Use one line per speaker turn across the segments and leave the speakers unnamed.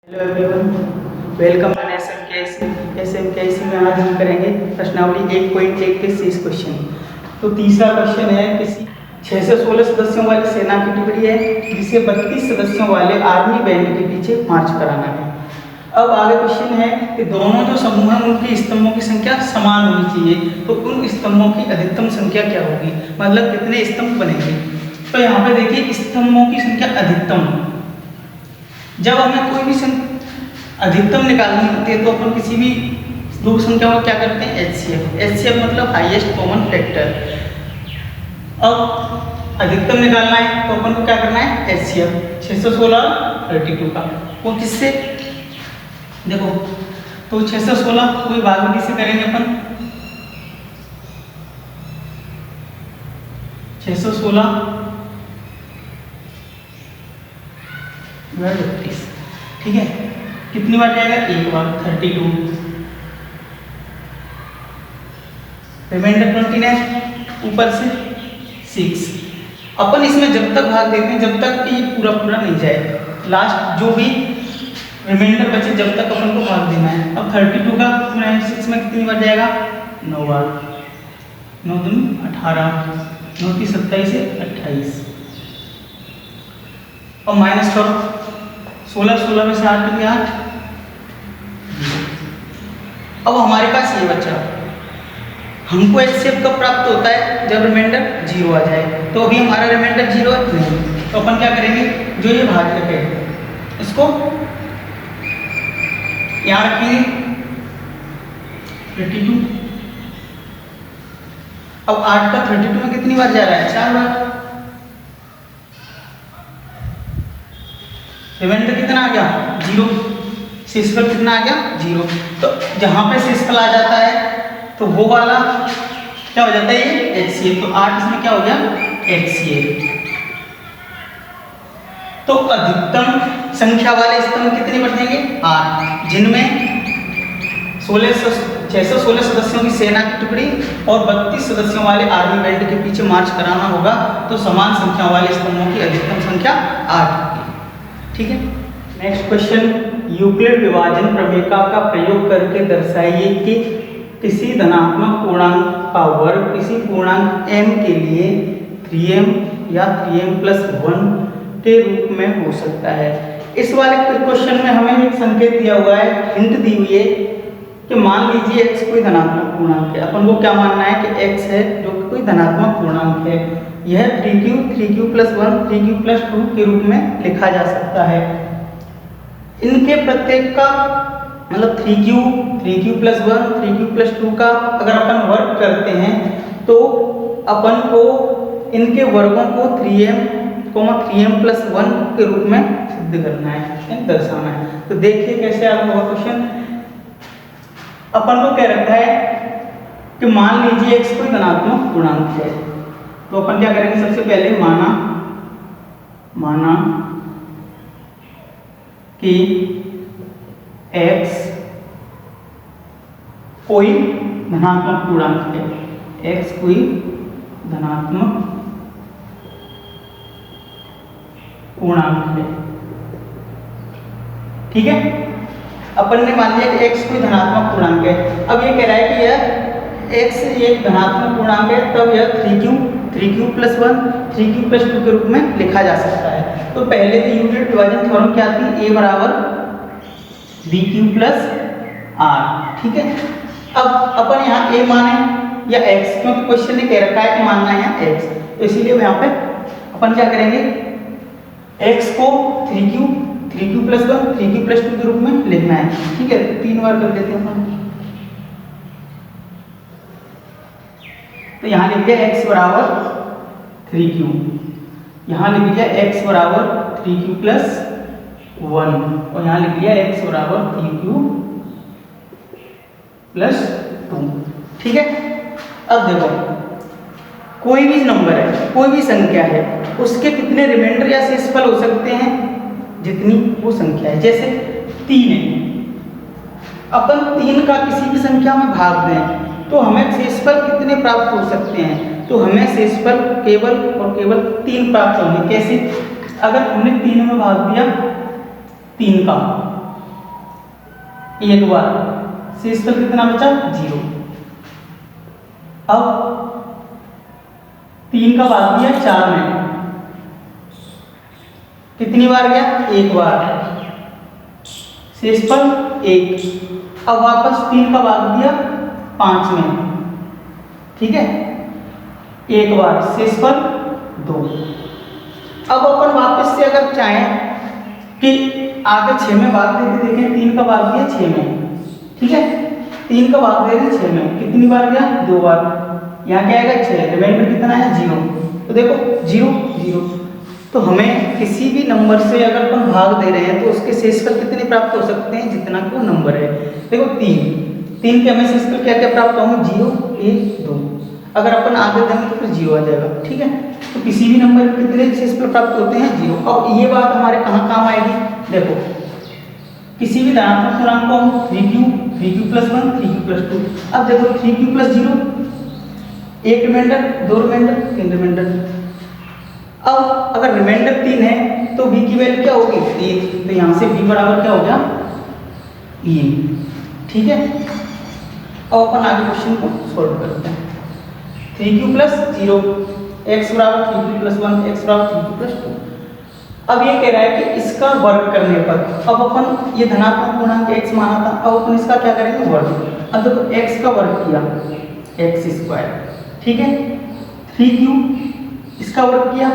Hello everyone, welcome to SMKC में आज हम करेंगे प्रश्नावली 1.1 के 30 क्वेश्चन। तो तीसरा क्वेश्चन है, किसी 616 सदस्यों वाली सेना की टुकड़ी है जिसे 32 सदस्यों वाले आर्मी बैंड के पीछे मार्च कराना है। अब आगे क्वेश्चन है कि दोनों जो समूह हैं उनकी स्तंभों की संख्या समान होनी चाहिए, तो उन स्तंभों की अधिकतम संख्या क्या होगी, मतलब कितने स्तंभ बनेंगे। तो यहाँ पे देखिए स्तंभों की संख्या अधिकतम, जब हमें कोई भी अधिकतम निकालनी होती है तो अपन किसी भी दो संख्या को क्या करते हैं, एचसीएफ मतलब हाईएस्ट कॉमन फैक्टर। अब अधिकतम निकालना है तो अपन को क्या करना है, एचसीएफ 616 32 का। वो किससे देखो, तो 616 कोई भागवती से करेंगे अपन, 616 32, ठीक है। कितनी बार जाएगा, एक बार 32, रिमाइंडर 29, ऊपर से 6। अपन इसमें जब तक भाग देते हैं जब तक कि पूरा नहीं जाए, लास्ट जो भी रिमाइंडर बचे जब तक अपन को भाग देना है। अब 32 का 6 में कितनी बार जाएगा, 9 बार, 9 दूनी 18, 9 की 27 से 28, और माइनस करो, 16 में से 8 कितने, 8। अब हमारे पास ये बचा, हमको एचसीएफ कब प्राप्त होता है, जब रिमाइंडर 0 आ जाए। तो अभी हमारा रिमाइंडर 0 नहीं, तो अपन क्या करेंगे, जो ये भाजक है इसको यहाँ रखिए 32। अब 8 का 32 में कितनी बार जा रहा है, 4 बार। रिमाइंडर कितना आ गया, 0, शेषफल कितना आ गया, 0। तो जहां पे शेषफल आ जाता है तो वो वाला क्या हो जाता है, ये एचसीएफ। तो 8 इसमें क्या हो गया, एचसीएफ। तो अधिकतम संख्या वाले स्तंभ कितने बचेंगे, 8, जिनमें 616 सदस्यों की सेना की टुकड़ी और 32 सदस्यों वाले आर्मी बैंड के पीछे मार्च कराना होगा। तो समान संख्या वाले स्तंभों की अधिकतम संख्या 8 होगी, ठीक है। नेक्स्ट क्वेश्चन, यूक्लिड विभाजन प्रमेय का प्रयोग करके दर्शाइए कि किसी धनात्मक पूर्णांक का वर्ग किसी पूर्णांक m के लिए 3m या 3m+1 के रूप में हो सकता है। इस वाले क्वेश्चन में हमें एक संकेत दिया हुआ है, हिंट दी हुई है कि मान लीजिए x कोई धनात्मक पूर्णांक है। अपन को क्या मानना है कि x है जो कोई धनात्मक पूर्णांक है। यह 3q+1 3q+2 के रूप में लिखा जा सकता है। इनके प्रत्येक का मतलब 3q+1 3q+2 का अगर अपन वर्ग करते हैं तो अपन को इनके वर्गों को 3m+1 के रूप में सिद्ध करना है, दर्शाना है। तो देखिए कैसे आपका होगा क्वेश्चन। अपन को कह रखा है कि मान लीजिए x कोई धनात्मक पूर्णांक है, तो अपन क्या करेंगे, सबसे पहले माना कि x कोई धनात्मक पूर्णांक है, x कोई धनात्मक पूर्णांक है, ठीक है। अपन ने मान लिया कि x कोई धनात्मक पूर्णांक है। अब ये कह रहा है कि यह x एक धनात्मक पूर्णांक है, तब यह 3q+1 3q+2 के रूप में लिखा जा सकता है। तो पहले तो यूक्लिड विभाजन थ्योरम क्या थी, a बराबर bq+r, ठीक है। अब अपन यहाँ a माने या x, क्योंकि क्वेश्चन ने कह रखा है कि मानना है यहाँ x, तो इसीलिए यहाँ पे अपन क्या करेंगे, x को 3q+1 3q+2 के रूप में लिखना है, ठीक है। 3 बार कर देते हैं अपन, तो यहाँ लिख दिया x बराबर 3q, यहाँ लिख दिया x बराबर 3q+1 और यहाँ लिख दिया x बराबर 3q+2, ठीक है। अब देखो, कोई भी नंबर है, कोई भी संख्या है, उसके कितने रिमाइंडर या शेषफल हो सकते हैं, जितनी वो संख्या है। जैसे 3 है, अपन 3 का किसी भी संख्या में भाग दें तो हमें शेषफल कितने प्राप्त हो सकते हैं, तो हमें शेषफल केवल और केवल 3 प्राप्त होंगे। कैसे, अगर हमने 3 में भाग दिया 3 का एक बार शेषफल कितना बचा 0। अब 3 का भाग दिया 4 में, कितनी बार गया एक बार, शेषफल 1। अब वापस 3 का भाग दिया 5 में, ठीक है, एक बार शेषफल 2। अब अपन वापस से अगर चाहें कि आगे 6 में भाग देके देखें, 3 का भाग दिया 6 में, ठीक है, 3 का भाग दे रहे 6 में, कितनी बार गया 2 बार, यहाँ क्या आएगा 6, रिमाइंडर कितना है 0। तो देखो 0 0। तो हमें किसी भी नंबर से अगर अपन भाग दे रहे हैं तो उसके शेषफल कितने प्राप्त हो सकते हैं, जितना कि वो नंबर है। देखो 3 के हमें शेषफल क्या क्या प्राप्त होंगे 0 1 2। अगर अपन आगे देंगे तो फिर 0 आ जाएगा, ठीक है। तो किसी भी नंबर के कितने शेषफल प्राप्त होते हैं 0। अब ये बात हमारे कहाँ काम आएगी, देखो किसी भी धनात्मक पूर्णांक को हम 3q प्लस 1 3q प्लस 2। अब देखो 3q plus 0, 1 reminder 2 reminder 3 reminder. अब अगर रिमाइंडर 3 है तो v की वैल्यू क्या होगी 3, तो यहाँ से v बराबर क्या हो गया 3, ठीक है। अब अपन आगे क्वेश्चन को सॉल्व करते हैं। 3q प्लस 0, x बराबर 3q प्लस 1, x बराबर 3q प्लस 2। अब ये कह रहा है कि इसका वर्ग करने पर, अब अपन ये धनात्मक पूर्णांक x माना था, अब अपन इसका क्या करेंगे वर्ग। अब देखो x का वर्ग किया x स्क्वायर, ठीक है, 3q इसका वर्ग किया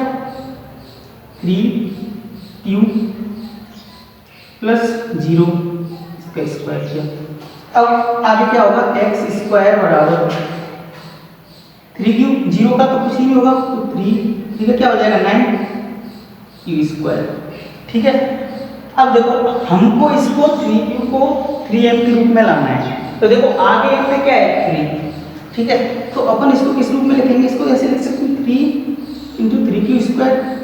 3q प्लस 0 इसका स्क्वायर किया। अब आगे क्या होगा x स्क्वायर बराबर 3q, 0 का तो कुछ ही नहीं होगा तो 3, ठीक है, क्या हो जाएगा 9q स्क्वायर, ठीक है। अब देखो हमको इसको 3q को 3m के रूप में लाना है, तो देखो आगे m में क्या है 3, ठीक है, तो अपन इसको किस रूप में लिखेंगे, इसको ऐसे लिख सकते हैं 3 × 3q स्क्वायर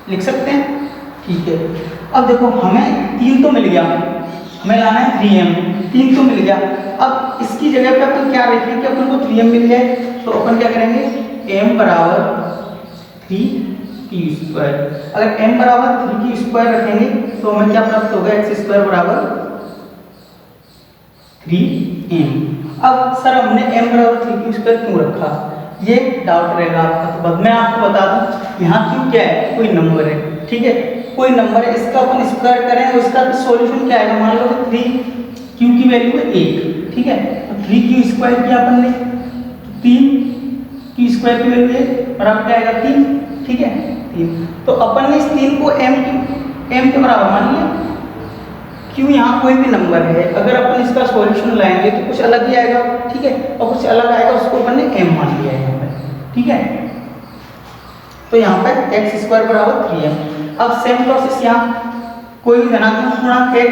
लिख सकते हैं, ठीक है। अब देखो हमें 3 तो मिल गया, हमें लाना है 3m, 3 तो मिल गया। अब इसकी जगह पे अपन क्या रखेंगे कि अपन को 3m मिल जाए, तो अपन क्या करेंगे m बराबर 3q स्क्वायर। अगर m बराबर 3q स्क्वायर रखेंगे तो हमें क्या प्राप्त होगा x स्क्वायर बराबर 3m। अब सर हमने m बराबर 3q स्क्वायर क्यों रखा, ये डाउट रहेगा आपका, तो बाद में आपको बता दूं यहाँ क्यों क्या है कोई नंबर है, ठीक है, कोई नंबर है, इसका अपन स्क्वायर करें और इसका सॉल्यूशन क्या आएगा, मान लो 3q की वैल्यू है 1, ठीक है, तो 3q स्क्वायर किया अपन ने, 3q स्क्वायर की वैल्यू है बराबर क्या आएगा 3, ठीक है 3। तो अपन ने इस 3 को m के बराबर मान लिया, क्यों यहाँ कोई भी नंबर है अगर अपन इसका सॉल्यूशन लाएंगे तो कुछ अलग ही आएगा, ठीक है, और कुछ अलग आएगा उसको अपन ने m मान लिया है यहाँ पे, ठीक है। तो यहाँ पे x स्क्वायर बराबर 3m। अब सेम प्रोसेस यहाँ कोई भी धनात्मक पूर्णांक x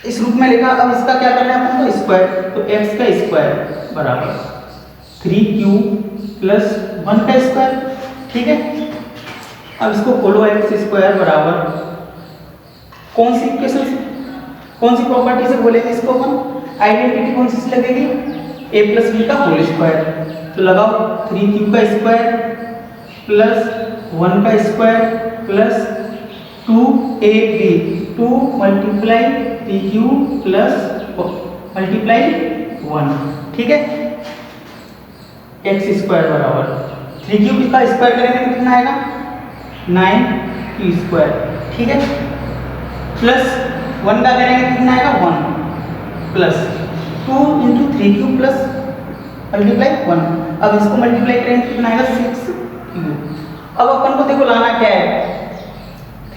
इस रूप में लिखा, अब इसका क्या करना है अपन को स्क्वायर, तो x का स्क्वायर बराबर 3q प्लस 1 का स्क्वायर, ठीक है। अब इसको खोलो x स्क्वायर बराबर कौन सी इक्वेशन से, कौन सी प्रॉपर्टी से बोलेंगे इसको अपन, आइडेंटिटी कौन सी लगेगी a प्लस b का होल स्क्वायर। तो लगाओ 3q का स्क्वायर प्लस 1 का square plus 2ab, 2 multiply 3q plus multiply 1, ठीक है, x स्क्वायर बराबर 3q का स्क्वायर करेंगे तो कितना आएगा 9q स्क्वायर, ठीक है, प्लस 1 का करेंगे कितना आएगा 1 प्लस 2 × 3q प्लस मल्टीप्लाई 1। अब इसको मल्टीप्लाई करेंगे कितना आएगा 6q। अब अपन को देखो लाना क्या है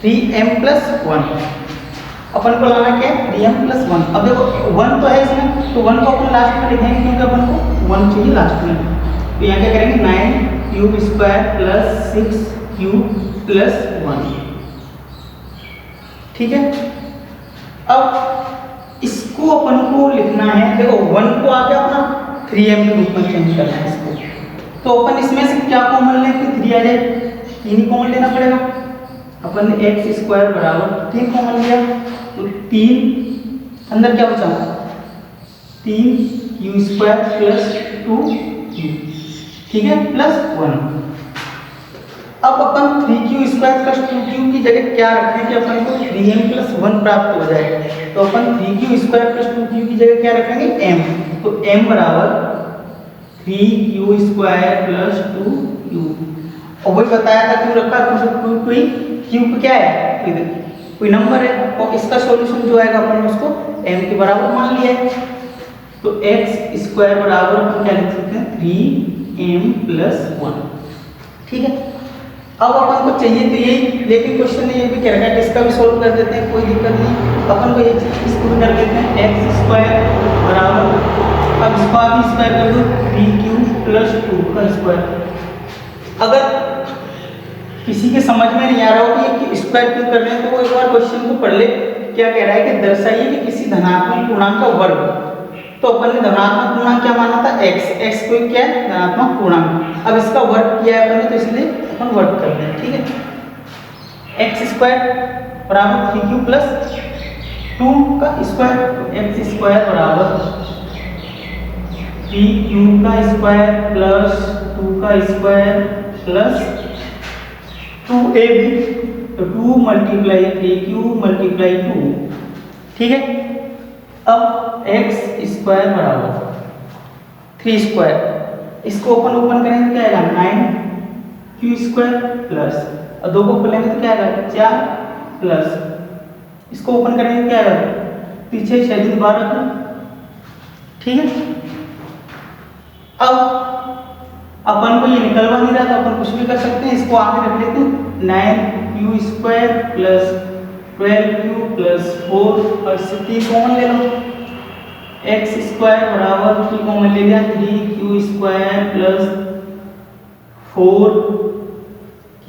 3m प्लस 1, अपन को लाना क्या है 3m प्लस 1। अब देखो 1 तो है इसमें, तो 1 को अपन लास्ट में लिखेंगे क्योंकि अपन को 1 चाहिए लास्ट में, तो यहाँ क्या करेंगे 9q square plus 6q plus 1, ठीक है। अब इसको अपन को लिखना है, देखो 1 को आगे अपना 3m के रूप में चेंज करना है इसको, तो अपन इसमें से क्या कॉमन लें कि 3 आ जाए, 3 ही कॉमन लेना पड़ेगा। अपन ने x स्क्वायर बराबर 3 कॉमन लिया, तो 3 अंदर क्या बचा 3q स्क्वायर प्लस 2q, ठीक है, प्लस 1। अब अपन 3q² प्लस 2q की जगह क्या रखें कि अपन को 3m प्लस 1 प्राप्त हो जाए। तो अपन 3q² प्लस 2q की जगह क्या रखेंगे m। तो m बराबर 3q² प्लस 2q। और वही बताया था क्यों रखा, कोई q क्या है, कोई नंबर है, और इसका सॉल्यूशन जो आएगा अपन उसको m के बराबर मान लिया है। तो x² बराबर अपन क्या लिख सकते हैं 3m प्लस 1। ठीक है, अब अपन को चाहिए तो यही, लेकिन क्वेश्चन ने ये भी कह रखा है कि इसका भी सोल्व कर देते हैं, कोई दिक्कत नहीं। अपन को ये चीज इसको भी कर लेते हैं x² बराबर, अब इसको आप स्क्वायर कर दो 3q प्लस 2 का स्क्वायर। अगर किसी के समझ में नहीं आ रहा हो कि ये स्क्वायर क्यों कर रहे हैं, तो वो एक बार क्वेश्चन को पढ़ ले। क्या कह रहा है कि दर्शाइए कि किसी धनात्मक पूर्णांक का वर्ग। तो अपन ने धनात्मक पूर्णांक क्या माना था x कोई क्या है धनात्मक पूर्णांक। अब इसका वर्ग किया है अपन ने, तो इसलिए अपन वर्ग कर रहे हैं। ठीक है, x² बराबर 3q प्लस 2 का स्क्वायर, x² बराबर 3q का स्क्वायर प्लस 2 का स्क्वायर प्लस 2ab, तो 2 मल्टीप्लाई 3q मल्टीप्लाई 2। ठीक है, अब x² बराबर 3², इसको ओपन करेंगे क्या आएगा 9q² प्लस, और 2 को खोलेंगे तो क्या आएगा 4 प्लस, इसको ओपन करेंगे क्या आएगा पीछे 6 दूनी 12। ठीक है, अब अपन को ये निकलवा नहीं रहा, तो अपन कुछ भी कर सकते हैं, इसको आगे रख लेते हैं 9q² प्लस 12q प्लस 4, और इससे 3 कॉमन ले लो, x² बराबर 3 कॉमन ले लिया 3q² प्लस 4q,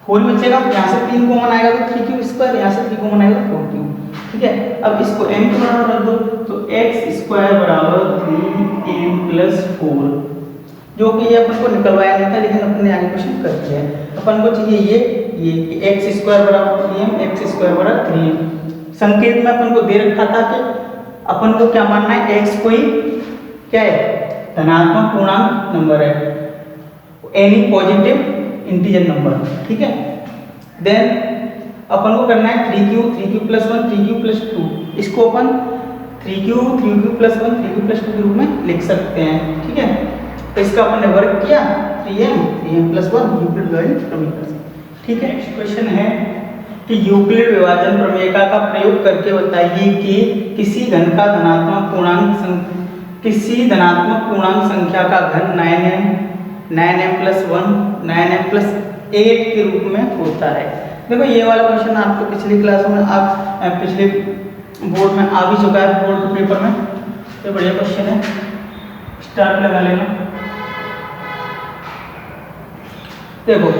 4 बचेगा, यहाँ से 3 कॉमन आएगा तो 3q², यहाँ से 3 कॉमन आएगा तो 4q। ठीक है, अब इसको m के बराबर रख दो, तो x² बराबर 3m प्लस 4, जो कि ये अपन को निकलवाया नहीं था, लेकिन अपन ने आगे क्वेश्चन कर दिया है। अपन को चाहिए ये x² बराबर 3m, x² बराबर 3m। संकेत में अपन को दे रखा था कि अपन को क्या मानना है, x कोई क्या है धनात्मक पूर्णांक नंबर है, एनी पॉजिटिव इंटीजर नंबर। ठीक है, देन अपन को करना है 3q प्लस 1 3q प्लस 2, इसको अपन 3q प्लस 1 3q प्लस 2 के रूप में लिख सकते हैं। ठीक है, तो इसका अपन ने वर्ग किया 3m प्लस 1 यूक्लिड विभाजन प्रमेय। ठीक है, नेक्स्ट क्वेश्चन है कि यूक्लिड विभाजन प्रमेय का प्रयोग करके बताइए कि किसी घन का धनात्मक पूर्णांक संख्या का घन 9m प्लस 1 9m प्लस 8 के रूप में होता है। देखो ये वाला क्वेश्चन आपको पिछली क्लास में पिछले बोर्ड में आ भी चुका है, बोर्ड पेपर में, तो बढ़िया क्वेश्चन है, स्टार्ट लगा लेना। देखो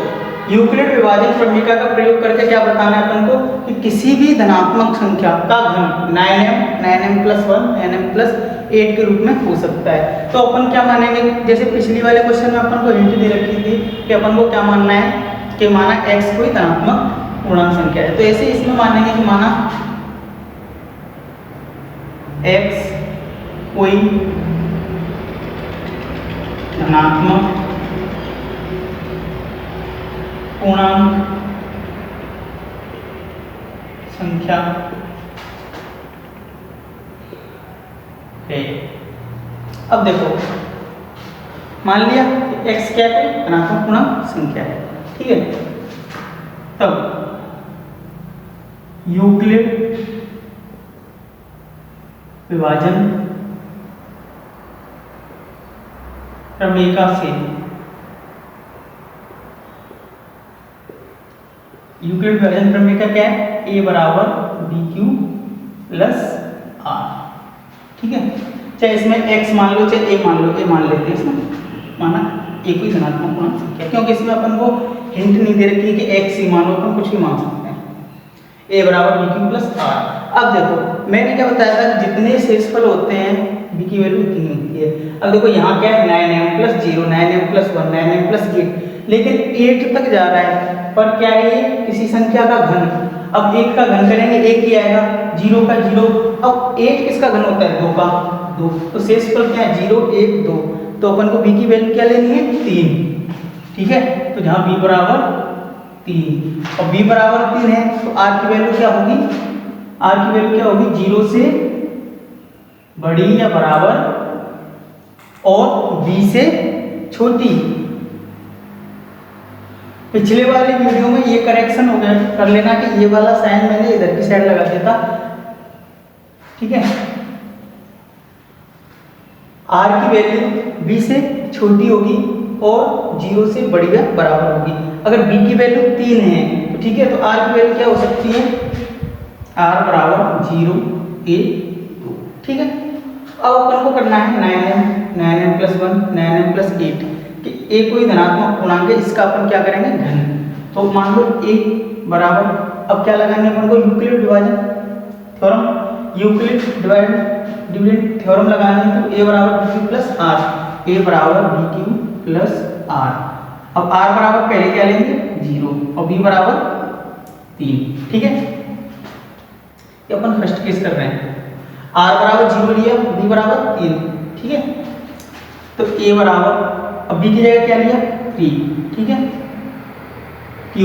यूक्लिड विभाजन प्रमेय का प्रयोग करके क्या बताना है अपन को कि किसी भी धनात्मक संख्या का घन 9m प्लस 1 9m प्लस 8 के रूप में हो सकता है। तो अपन क्या मानेंगे, जैसे पिछली वाले क्वेश्चन में अपन को हिंट दे रखी थी कि अपन को क्या मानना है कि माना x कोई धनात्मक पूर्णांक संख्या है, तो ऐसे इसमें मानेंगे कि माना x कोई धनात्मक पूर्णांक संख्या है। अब देखो मान लिया कि x क्या है धनात्मक पूर्णांक संख्या है। ठीक है, तब यूक्लिड विभाजन प्रमेय से यूक्लिड विभाजन प्रमेय का क्या है a बराबर bq प्लस r। ठीक है, चाहे इसमें x मान लो चाहे a मान लो, a मान लेते हैं इसमें, माना a कोई धनात्मक पूर्णांक संख्या, क्योंकि इसमें अपन को हिंट नहीं दे रखी है कि x ही मानो, अपन कुछ भी मान सकते हैं। a बराबर bq प्लस r। अब देखो मैंने क्या बताया था कि जितने शेषफल होते हैं b की वैल्यू उतनी होती है। अब देखो यहाँ क्या है 9m plus 0 9m plus 1 9m plus 8, लेकिन 8 तक जा रहा है, पर क्या है ये किसी संख्या का घन। अब 1 का घन करेंगे 1 ही आएगा, 0 का 0, अब 8 किसका घन होता है 2 का 2, तो शेषफल क्या है 0 1 2, तो अपन को b की वैल्यू क्या लेनी है 3। ठीक है। तो जहाँ b बराबर 3 और b बराबर 3 है तो r की वैल्यू क्या होगी, r की वैल्यू क्या होगी, 0 से बड़ी या बराबर और b से छोटी। पिछले वाले वीडियो में ये करेक्शन हो गया, कर लेना कि ये वाला साइन मैंने इधर की साइड लगा दिया था, ठीक है। r की वैल्यू b से छोटी होगी और 0 से बड़ी या बराबर होगी। अगर b की वैल्यू 3 है तो ठीक है, तो r की वैल्यू क्या हो सकती है, r बराबर 0 1 2, ठीक है। अब अपन को करना है 9m प्लस 1 9m प्लस 8 कि a कोई धनात्मक पूर्णांक है, इसका अपन क्या करेंगे घन। तो मान लो a बराबर, अब क्या लगाएंगे अपन को, यूक्लिड विभाजन थ्योरम, यूक्लिड डिविडेंड थ्योरम लगाएंगे। तो a बराबर bq प्लस r, a बराबर bq प्लस r। अब r बराबर पहले क्या लेंगे 0 और b बराबर 3, ठीक है। ये अपन फर्स्ट केस कर रहे हैं, r बराबर 0 लिया, b बराबर 3, ठीक है। तो a बराबर, अब b की जगह क्या लिया 3, ठीक है, q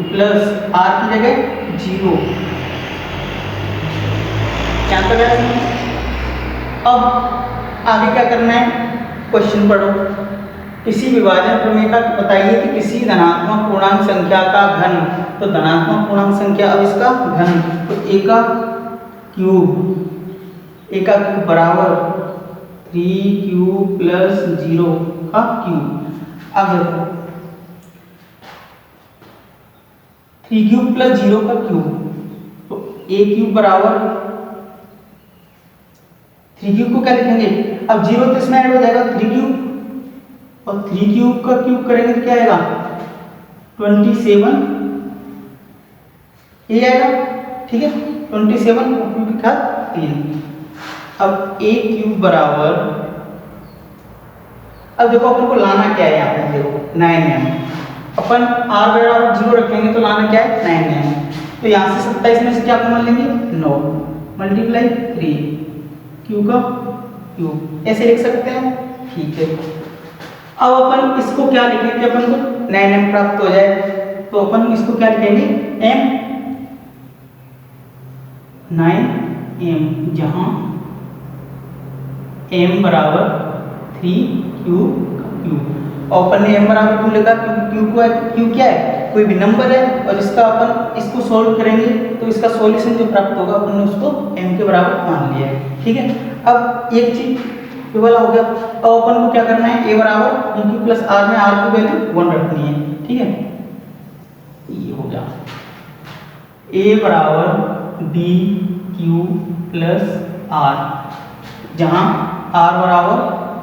प्लस r की जगह 0, क्या कर रहा है। अब आगे क्या करना है, क्वेश्चन पढ़ो। किसी विभाजन प्रमेय का बताइए कि किसी धनात्मक पूर्णांक संख्या का घन, तो धनात्मक पूर्णांक संख्या, अब इसका घन, तो a का क्यूब बराबर 3q प्लस 0 का क्यूब। अब देखो 3q प्लस 0 का क्यूब, तो a क्यूब बराबर 3q को क्या लिखेंगे, अब 0 तो इसमें ऐड हो जाएगा 3q, और 3q का क्यूब करेंगे तो क्या आएगा 27 a आएगा, ठीक है। 27 क्यूब का 3। अब a क्यूब बराबर, अब देखो अपन को लाना क्या है, यहाँ पे देखो 9m, अपन r बराबर 0 रखेंगे तो लाना क्या है 9m। तो यहाँ से 27 में से क्या कॉमन लेंगे 9 मल्टीप्लाई 3 q का क्यूब, ऐसे लिख सकते हैं, ठीक है। अब अपन इसको क्या लिखेंगे, अपन को 9m प्राप्त हो जाए तो अपन इसको क्या लिखेंगे m 9m, जहां m बराबर 3q का क्यूब, और अपन ने m बराबर 2 लिखा क्योंकि q क्या है, कोई भी नंबर है, और इसका अपन इसको सॉल्व करेंगे तो इसका सॉल्यूशन जो प्राप्त होगा अपन ने उसको m के बराबर मान लिया है, ठीक है। अब एक चीज ये वाला हो गया। अब अपन को क्या करना है, a बराबर bq प्लस r में r की वैल्यू 1 रखनी है, ठीक है। ये हो गया a बराबर bq प्लस r, जहां r बराबर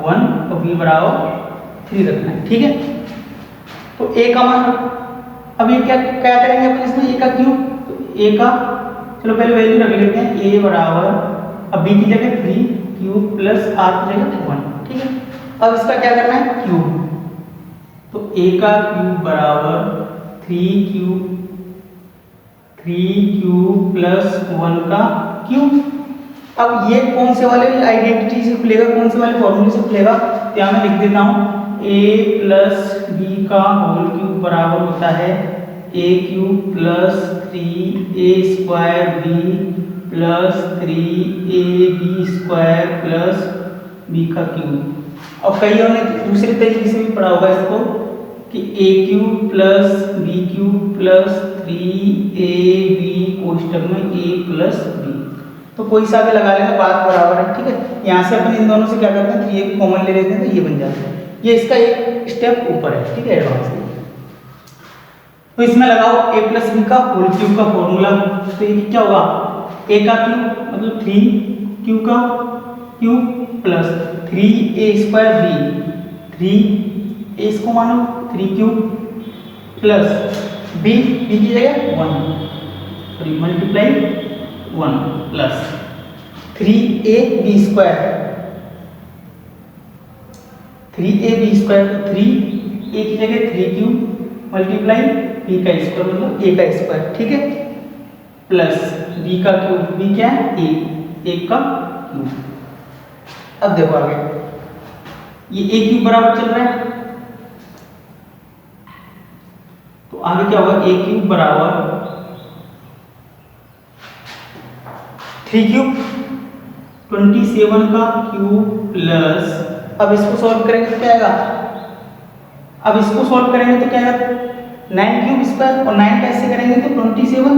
1 और b बराबर 3 रखना है, ठीक है। तो a का मान, अब ये क्या क्या करेंगे अपन इसमें, a का क्यूब, तो a का चलो पहले वैल्यू रख लेते हैं, a बराबर, अब b की जगह 3 क्यूब प्लस r की जगह 1, ठीक है। अब इसका क्या करना है क्यूब, तो a का क्यूब बराबर 3q प्लस 1 का क्यूब। अब ये कौन से वाले आइडेंटिटी से खुलेगा, कौन से वाले फॉर्मूले से खुलेगा, तो यहाँ मैं लिख देता हूँ a प्लस b का होल क्यूब बराबर होता है a cube plus 3a square b plus 3ab square plus b का क्यूब। और कईयों ने दूसरे तरीके से भी पढ़ा होगा इसको कि a cube plus b cube plus 3ab कोष्टक में a प्लस b, तो कोई सा भी लगा लेना, बात बराबर है, ठीक है। यहाँ से अपन इन दोनों से क्या करते हैं, 3a कॉमन ले लेते हैं तो ये बन जाता है, ये इसका एक स्टेप ऊपर है, ठीक है, एडवांस में। तो इसमें लगाओ a प्लस b का होल क्यूब का फॉर्मूला, तो ये क्या होगा a का क्यूब मतलब 3q का cube plus 3a square b, 3a इसको मानो 3q प्लस b की जगह 1 multiply 1 plus 3ab square, 3ab square, 3a की जगह 3q मल्टीप्लाई b का स्क्वायर मतलब a का स्क्वायर, ठीक है, प्लस b का क्यूब, b क्या है a का क्यूब। अब देखो आगे ये a क्यूब बराबर चल रहा है, तो आगे क्या होगा, ए क्यूब बराबर 3 क्यूब 27 का क्यूब प्लस, अब इसको सॉल्व करेंगे तो क्या आएगा, अब इसको सॉल्व करेंगे तो क्या आएगा 9 क्यूब स्क्वायर, और 9 कैसे करेंगे तो 27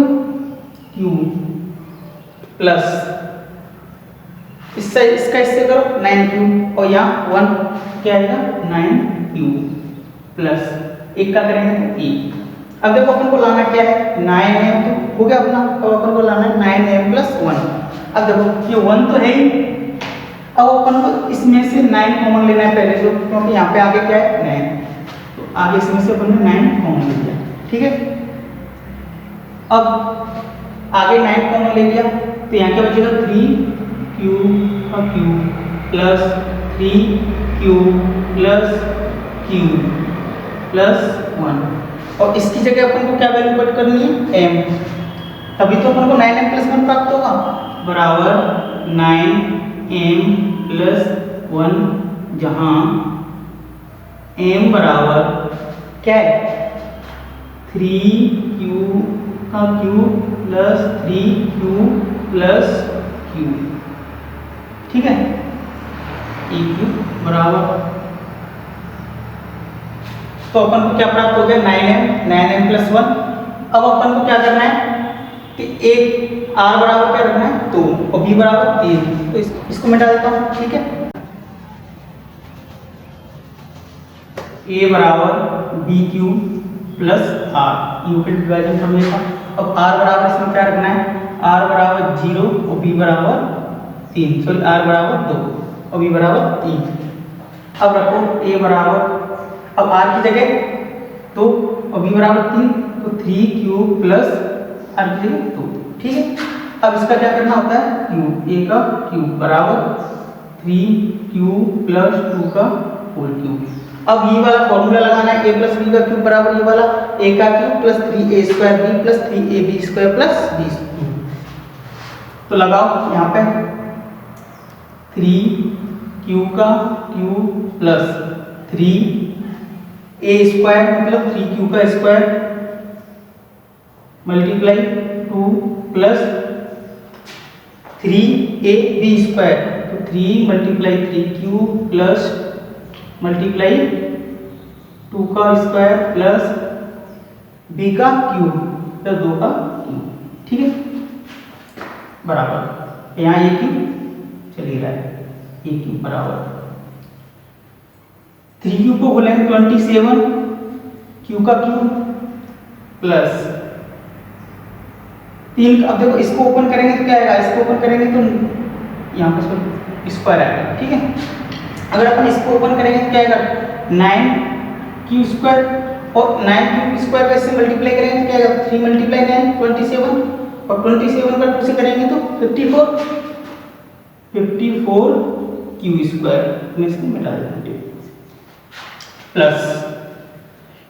क्यूब प्लस इससे इसका इससे करो 9 क्यूब, और यहाँ 1 क्या आएगा 9 क्यूब प्लस एक का करेंगे तो 1। अब देखो अपन को लाना क्या है 9m, तो हो गया अपना, अब अपन को लाना है 9m प्लस 1। अब देखो ये 1 तो है ही, अब अपन को इसमें से 9 कॉमन लेना है पहले तो, क्योंकि यहाँ पे आगे क्या है 9, तो आगे इसमें से अपन ने 9 कॉमन ले लिया, ठीक है। अब आगे 9 कॉमन ले लिया तो यहाँ क्या बचेगा 3 क्यूब का cube plus 3 cube plus cube plus 1, और इसकी जगह अपन को क्या वैल्यू पुट करनी है m, तभी तो अपन को 9m प्लस 1 प्राप्त होगा, बराबर 9m प्लस 1, जहाँ m बराबर क्या है 3 क्यूब का cube plus 3 cube plus cube, ठीक है, e क्यूब बराबर, तो अपन को क्या प्राप्त हो गया 9m प्लस 1। अब अपन को क्या करना है कि एक r बराबर क्या रखना है 2 और b बराबर 3, तो इसको मिटा देता हूँ, ठीक है। a बराबर b cube plus r, Euclid division प्रमेय का। अब r बराबर इसमें क्या रखना है, r बराबर 0 और b बराबर 3, सॉरी r बराबर 2 और b बराबर 3। अब रखो a बराबर, अब r की जगह 2 और b बराबर 3, तो 3 क्यूब प्लस r की जगह 2, ठीक है। अब इसका क्या करना होता है क्यूब, a का क्यूब बराबर 3 क्यूब प्लस 2 का होल क्यूब। अब ये वाला फॉर्मूला लगाना है, a प्लस b का क्यूब बराबर ये वाला a का cube plus 3a square b plus 3ab square plus b, तो लगाओ यहाँ पे 3 क्यू का क्यूब प्लस 3 a स्क्वायर मतलब 3q का square multiply 2 plus 3ab square, तो 3 मल्टीप्लाई 3q प्लस मल्टीप्लाई 2 का स्क्वायर प्लस b का क्यूब प्लस 2 का क्यूब, ठीक है, बराबर यहाँ ये क्यूब चल रहा है, ये क्यूब बराबर 3 क्यूब को बोलेंगे 27 क्यू का क्यूब प्लस 3, अब देखो इसको ओपन करेंगे तो क्या आएगा, इसको ओपन करेंगे तो यहाँ पर स्क्वायर आएगा, ठीक है। अगर अपन इसको ओपन करेंगे तो क्या आएगा 9 क्यू स्क्वायर, और 9 क्यू स्क्वायर का इससे मल्टीप्लाई करेंगे तो क्या आएगा 3 मल्टीप्लाई 9 27, और 27 का 2 से करेंगे तो 54 क्यू स्क्वायर में से मिटा देंगे प्लस,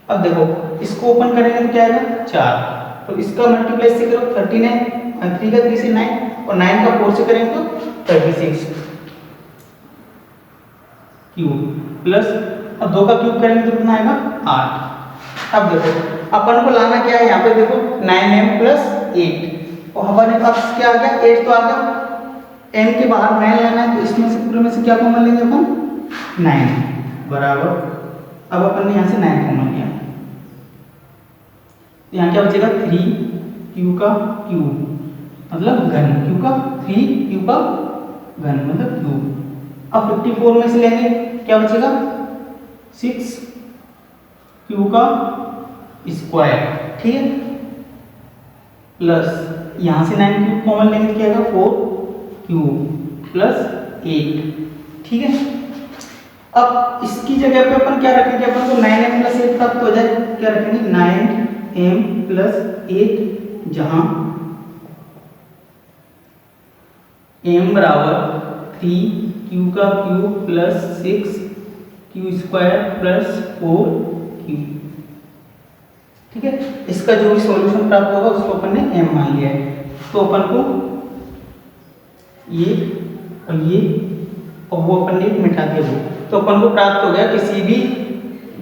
अब देखो इसको ओपन करेंगे तो क्या आएगा 4, तो इसका मल्टीप्लाई से करो 13 है, 3 का 3 से 9, और 9 का 4 से करेंगे तो 36 क्यूब प्लस, अब 2 का क्यूब करेंगे तो कितना आएगा 8। अब देखो अपन को लाना क्या है, यहाँ पे देखो 9m प्लस 8, और हमारे पास क्या आ गया 8 तो आ गया, m के बाहर 9 लाना है, तो इसमें से पूरे में से क्या कॉमन लेंगे अपन 9 बराबर, अब अपन ने यहाँ से 9 कॉमन लिया, यहाँ क्या बचेगा 3 क्यू का क्यूब मतलब घन, क्यू का 3 क्यू का घन मतलब क्यूब। अब 54 में से लेंगे क्या बचेगा 6 क्यू का स्क्वायर, ठीक है, प्लस यहाँ से 9 क्यूब कॉमन लेंगे क्या आएगा 4 क्यूब प्लस 8, ठीक है। अब इसकी जगह पे अपन क्या रखेंगे, अपन को 9m प्लस 8 प्राप्त हो जाए, क्या रखेंगे 9m प्लस 8, जहां m बराबर 3 क्यू का cube plus 6 Q square plus 4 Q, ठीक है। इसका जो भी सॉल्यूशन प्राप्त होगा उसको अपन ने m मान लिया है, तो अपन को ये और वो अपन ने मिटा दिया, तो अपन को प्राप्त हो गया किसी भी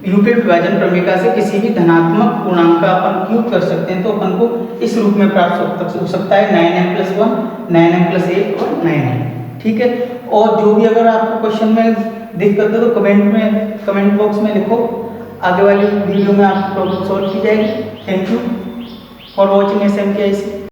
यूक्लिड विभाजन प्रमेय से किसी भी धनात्मक पूर्णांक का अपन क्यूब कर सकते हैं, तो अपन को इस रूप में प्राप्त हो सकता है 9m+1, 9m+8 और 9m। ठीक है, और जो भी अगर आपको क्वेश्चन में दिक्कत है तो कमेंट बॉक्स में लिखो, आगे वाली वीडियो में आपकी प्रॉब्लम सॉल्व की जाएगी। Thank you for watching SMKIC।